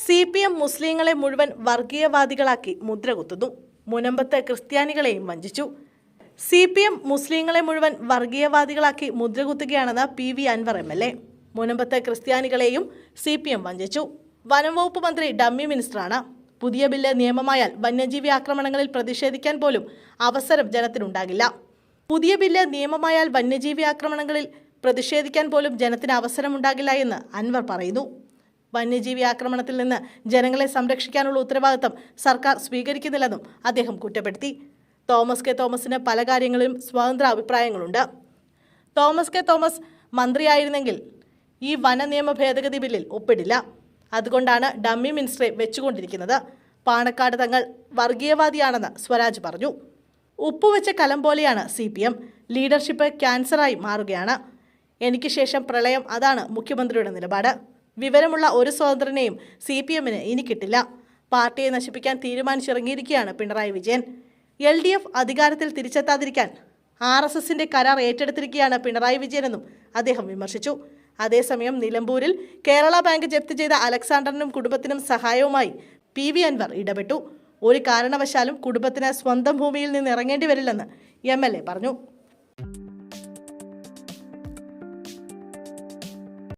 CPM മുസ്ലിങ്ങളെ മുഴുവൻ വർഗീയവാദികളാക്കി മുദ്രകുത്തുന്നു. മുനമ്പത്ത് ക്രിസ്ത്യാനികളെയും വഞ്ചിച്ചു. CPM മുസ്ലിങ്ങളെ മുഴുവൻ വർഗീയവാദികളാക്കി മുദ്രകുത്തുകയാണെന്ന് PV അൻവർ MLA. മുനമ്പത്ത് ക്രിസ്ത്യാനികളെയും CPM വഞ്ചിച്ചു. വനം വകുപ്പ് മന്ത്രി ഡമ്മി മിനിസ്റ്ററാണ്. പുതിയ ബില്ല് നിയമമായാൽ വന്യജീവി ആക്രമണങ്ങളിൽ പ്രതിഷേധിക്കാൻ പോലും അവസരം ജനത്തിനുണ്ടാകില്ല. പുതിയ ബില്ല് നിയമമായാൽ വന്യജീവി ആക്രമണങ്ങളിൽ പ്രതിഷേധിക്കാൻ പോലും ജനത്തിന് അവസരമുണ്ടാകില്ല എന്ന് അൻവർ പറയുന്നു. വന്യജീവി ആക്രമണത്തിൽ നിന്ന് ജനങ്ങളെ സംരക്ഷിക്കാനുള്ള ഉത്തരവാദിത്തം സർക്കാർ സ്വീകരിക്കുന്നില്ലെന്നും അദ്ദേഹം കുറ്റപ്പെടുത്തി. തോമസ് കെ തോമസിന് പല കാര്യങ്ങളിലും സ്വതന്ത്ര അഭിപ്രായങ്ങളുണ്ട്. തോമസ് കെ തോമസ് മന്ത്രിയായിരുന്നെങ്കിൽ ഈ വന നിയമ ഭേദഗതി ബില്ലിൽ ഒപ്പിടില്ല. അതുകൊണ്ടാണ് ഡമ്മി മിനിസ്റ്ററെ വെച്ചുകൊണ്ടിരിക്കുന്നത്. പാണക്കാട് തങ്ങൾ വർഗീയവാദിയാണെന്ന് സ്വരാജ് പറഞ്ഞു. ഉപ്പുവെച്ച കലം പോലെയാണ് CPM. ലീഡർഷിപ്പ് ക്യാൻസറായി മാറുകയാണ്. എനിക്ക് ശേഷം പ്രളയം, അതാണ് മുഖ്യമന്ത്രിയുടെ നിലപാട്. വിവരമുള്ള ഒരു സ്വതന്ത്രനെയും CPMന് ഇനി കിട്ടില്ല. പാർട്ടിയെ നശിപ്പിക്കാൻ തീരുമാനിച്ചിറങ്ങിയിരിക്കുകയാണ് പിണറായി വിജയൻ. LDF അധികാരത്തിൽ തിരിച്ചെത്താതിരിക്കാൻ RSSന്റെ കരാർ ഏറ്റെടുത്തിരിക്കുകയാണ് പിണറായി വിജയനെന്നും അദ്ദേഹം വിമർശിച്ചു. അതേസമയം നിലമ്പൂരിൽ കേരള ബാങ്ക് ജപ്തി ചെയ്ത അലക്സാണ്ടറിനും കുടുംബത്തിനും സഹായവുമായി PV അൻവർ ഇടപെട്ടു. ഒരു കാരണവശാലും കുടുംബത്തിന് സ്വന്തം ഭൂമിയിൽ നിന്ന് ഇറങ്ങേണ്ടി വരില്ലെന്ന് MLA പറഞ്ഞു.